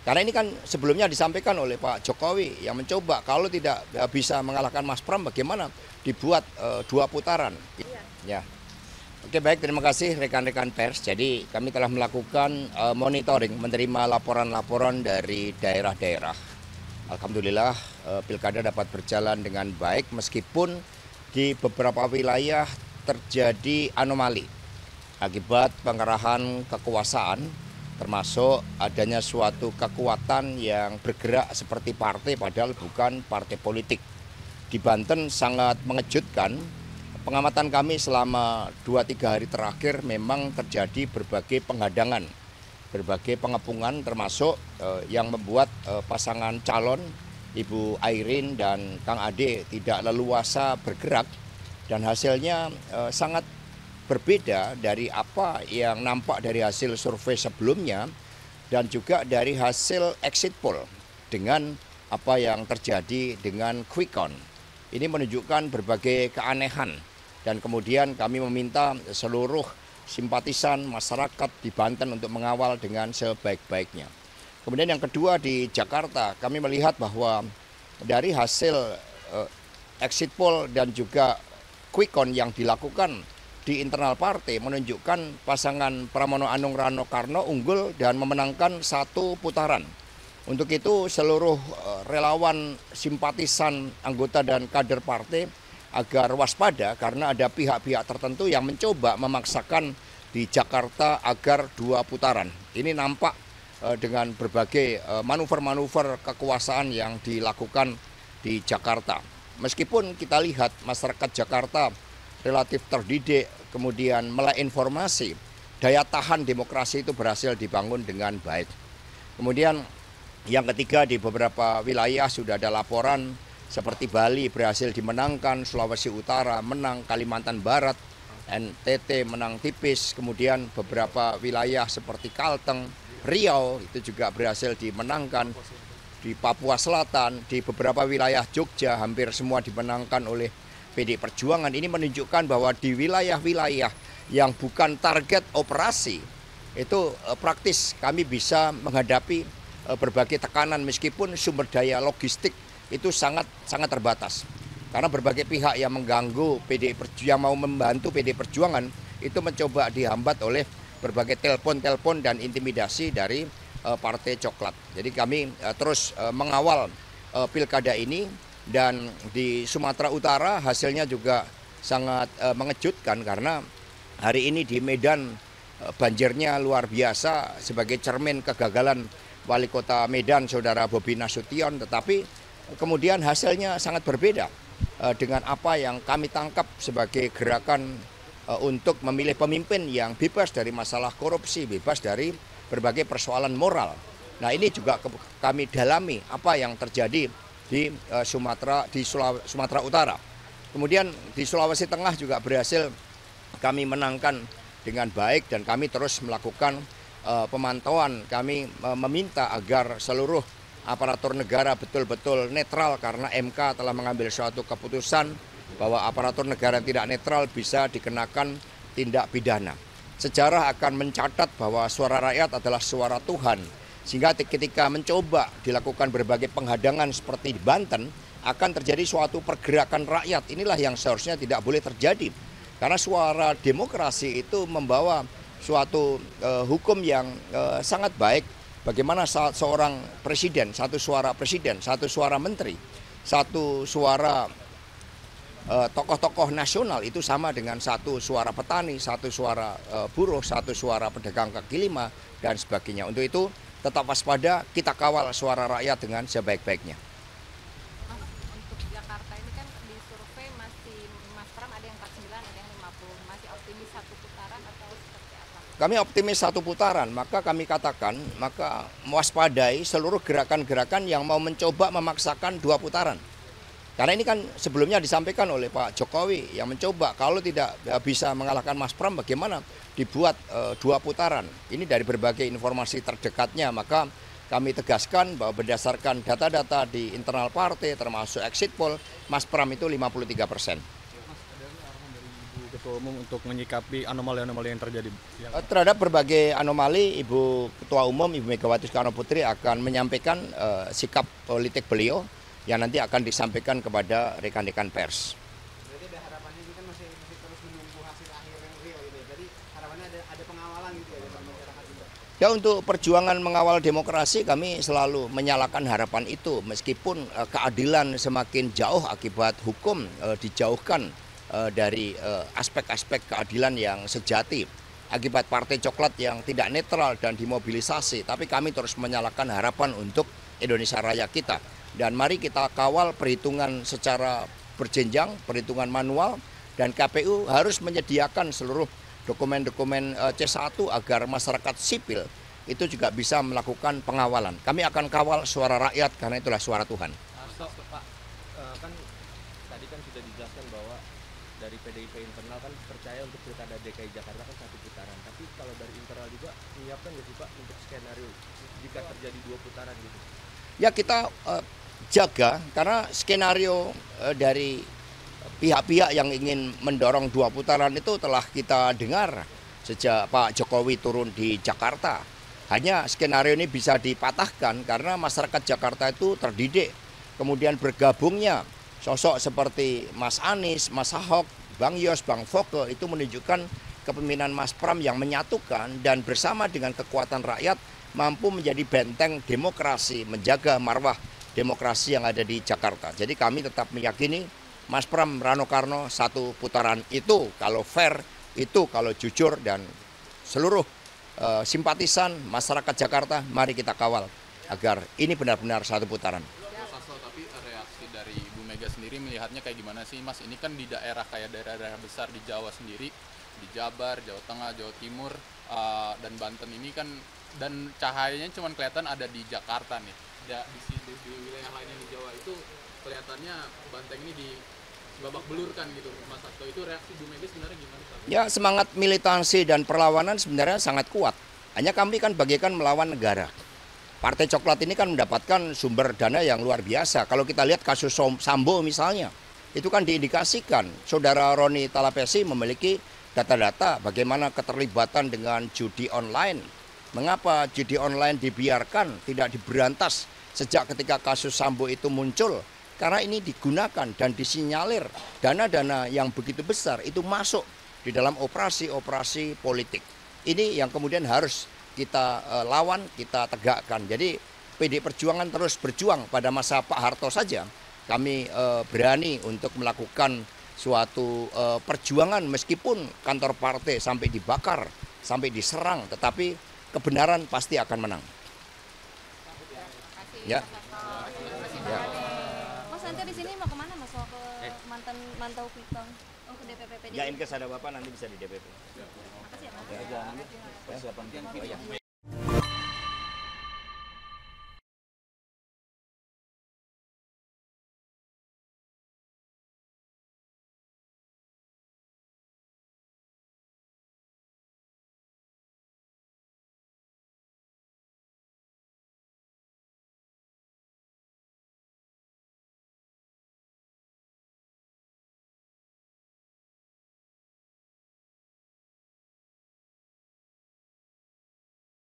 Karena ini kan sebelumnya disampaikan oleh Pak Jokowi yang mencoba kalau tidak bisa mengalahkan Mas Pram bagaimana dibuat 2 putaran. Ya. Oke, baik, terima kasih rekan-rekan pers. Jadi kami telah melakukan monitoring, menerima laporan-laporan dari daerah-daerah. Alhamdulillah pilkada dapat berjalan dengan baik meskipun di beberapa wilayah terjadi anomali akibat pengerahan kekuasaan, termasuk adanya suatu kekuatan yang bergerak seperti partai padahal bukan partai politik. Di Banten sangat mengejutkan, pengamatan kami selama 2-3 hari terakhir memang terjadi berbagai penghadangan, berbagai pengepungan termasuk yang membuat pasangan calon Ibu Airin dan Kang Ade tidak leluasa bergerak dan hasilnya sangat berbeda dari apa yang nampak dari hasil survei sebelumnya dan juga dari hasil exit poll dengan apa yang terjadi dengan quick count. Ini menunjukkan berbagai keanehan dan kemudian kami meminta seluruh simpatisan masyarakat di Banten untuk mengawal dengan sebaik-baiknya. Kemudian yang kedua di Jakarta kami melihat bahwa dari hasil exit poll dan juga quick count yang dilakukan di internal partai menunjukkan pasangan Pramono Anung Rano Karno unggul dan memenangkan 1 putaran. Untuk itu seluruh relawan, simpatisan, anggota dan kader partai agar waspada karena ada pihak-pihak tertentu yang mencoba memaksakan di Jakarta agar 2 putaran. Ini nampak dengan berbagai manuver-manuver kekuasaan yang dilakukan di Jakarta. Meskipun kita lihat masyarakat Jakarta relatif terdidik, kemudian melek informasi, daya tahan demokrasi itu berhasil dibangun dengan baik. Kemudian yang ketiga di beberapa wilayah sudah ada laporan seperti Bali berhasil dimenangkan, Sulawesi Utara menang, Kalimantan Barat, NTT menang tipis, kemudian beberapa wilayah seperti Kalteng, Riau itu juga berhasil dimenangkan, di Papua Selatan, di beberapa wilayah Jogja hampir semua dimenangkan oleh PD Perjuangan. Ini menunjukkan bahwa di wilayah-wilayah yang bukan target operasi itu praktis kami bisa menghadapi berbagai tekanan meskipun sumber daya logistik itu sangat terbatas. Karena berbagai pihak yang mengganggu yang mau membantu PD Perjuangan itu mencoba dihambat oleh berbagai telepon dan intimidasi dari Partai Coklat. Jadi kami terus mengawal pilkada ini. Dan di Sumatera Utara hasilnya juga sangat mengejutkan karena hari ini di Medan banjirnya luar biasa sebagai cermin kegagalan Wali Kota Medan Saudara Bobi Nasution, tetapi kemudian hasilnya sangat berbeda dengan apa yang kami tangkap sebagai gerakan untuk memilih pemimpin yang bebas dari masalah korupsi, bebas dari berbagai persoalan moral. Nah ini juga kami dalami apa yang terjadi di Sumatera Utara. Kemudian di Sulawesi Tengah juga berhasil kami menangkan dengan baik dan kami terus melakukan pemantauan. Kami meminta agar seluruh aparatur negara betul-betul netral karena MK telah mengambil suatu keputusan bahwa aparatur negara yang tidak netral bisa dikenakan tindak pidana. Sejarah akan mencatat bahwa suara rakyat adalah suara Tuhan. Sehingga ketika mencoba dilakukan berbagai penghadangan seperti di Banten, akan terjadi suatu pergerakan rakyat. Inilah yang seharusnya tidak boleh terjadi. Karena suara demokrasi itu membawa suatu hukum yang sangat baik. Bagaimana saat seorang presiden, satu suara menteri, satu suara tokoh-tokoh nasional itu sama dengan satu suara petani, satu suara buruh, satu suara pedagang kaki lima, dan sebagainya. Untuk itu tetap waspada, kita kawal suara rakyat dengan sebaik-baiknya. Untuk Jakarta ini kan di survei masih Mas Pram ada yang 49, ada yang 50. Masih optimis 1 putaran atau seperti apa? Kami optimis 1 putaran, maka kami katakan, maka mewaspadai seluruh gerakan-gerakan yang mau mencoba memaksakan 2 putaran. Karena ini kan sebelumnya disampaikan oleh Pak Jokowi yang mencoba kalau tidak bisa mengalahkan Mas Pram bagaimana dibuat 2 putaran. Ini dari berbagai informasi terdekatnya, maka kami tegaskan bahwa berdasarkan data-data di internal partai termasuk exit poll, Mas Pram itu 53%. Mas, ada arahan dari Ibu Ketua Umum untuk menyikapi anomali-anomali yang terjadi? Terhadap berbagai anomali, Ibu Ketua Umum, Ibu Megawati Soekarno Putri akan menyampaikan sikap politik beliau yang nanti akan disampaikan kepada rekan-rekan pers. Berarti ada harapannya ini kan masih terus menunggu hasil akhir yang real gitu ya. Jadi harapannya ada pengawalan gitu ya dari masyarakat juga. Ya, untuk perjuangan mengawal demokrasi kami selalu menyalakan harapan itu meskipun keadilan semakin jauh akibat hukum dijauhkan dari aspek-aspek keadilan yang sejati akibat partai coklat yang tidak netral dan dimobilisasi, tapi kami terus menyalakan harapan untuk Indonesia Raya kita. Dan mari kita kawal perhitungan secara berjenjang, perhitungan manual, dan KPU harus menyediakan seluruh dokumen-dokumen C1 agar masyarakat sipil itu juga bisa melakukan pengawalan. Kami akan kawal suara rakyat karena itulah suara Tuhan. Pak, kan tadi kan sudah dijelaskan bahwa dari PDIP internal kan percaya untuk pilkada DKI Jakarta kan 1 putaran. Tapi kalau dari internal juga menyiapkan nggak sih Pak untuk skenario jika terjadi 2 putaran gitu? Ya, kita jaga karena skenario dari pihak-pihak yang ingin mendorong 2 putaran itu telah kita dengar sejak Pak Jokowi turun di Jakarta. Hanya skenario ini bisa dipatahkan karena masyarakat Jakarta itu terdidik. Kemudian bergabungnya sosok seperti Mas Anies, Mas Ahok, Bang Yos, Bang Foke itu menunjukkan kepemimpinan Mas Pram yang menyatukan dan bersama dengan kekuatan rakyat mampu menjadi benteng demokrasi, menjaga marwah demokrasi yang ada di Jakarta. Jadi kami tetap meyakini Mas Pram, Rano Karno 1 putaran itu kalau fair, itu kalau jujur, dan seluruh simpatisan masyarakat Jakarta mari kita kawal agar ini benar-benar 1 putaran. Tapi reaksi dari Ibu Mega sendiri melihatnya kayak gimana sih Mas? Ini kan di daerah kayak daerah-daerah besar di Jawa sendiri, di Jabar, Jawa Tengah, Jawa Timur, dan Banten ini kan, dan cahayanya cuma kelihatan ada di Jakarta nih. Di wilayah lainnya di Jawa itu kelihatannya Banteng ini di babak belurkan gitu, Mas Hasto. Itu reaksi Bu Mega sebenarnya gimana? Ya, semangat militansi dan perlawanan sebenarnya sangat kuat. Hanya kami kan bagaikan melawan negara. Partai Coklat ini kan mendapatkan sumber dana yang luar biasa. Kalau kita lihat kasus Sambo misalnya, itu kan diindikasikan saudara Roni Talapesi memiliki data-data bagaimana keterlibatan dengan judi online. Mengapa judi online dibiarkan, tidak diberantas sejak ketika kasus Sambo itu muncul? Karena ini digunakan dan disinyalir dana-dana yang begitu besar itu masuk di dalam operasi-operasi politik. Ini yang kemudian harus kita lawan, kita tegakkan. Jadi PD Perjuangan terus berjuang. Pada masa Pak Harto saja kami berani untuk melakukan suatu perjuangan meskipun kantor partai sampai dibakar, sampai diserang, tetapi kebenaran pasti akan menang. Ya. Ya. Mas, nanti di sini mau kemana Mas? Mau ke mantan mantau Pitong? Oh, ke DPP. Ya, in case ada Bapak nanti bisa di DPP. Makasih ya Mas. Ya.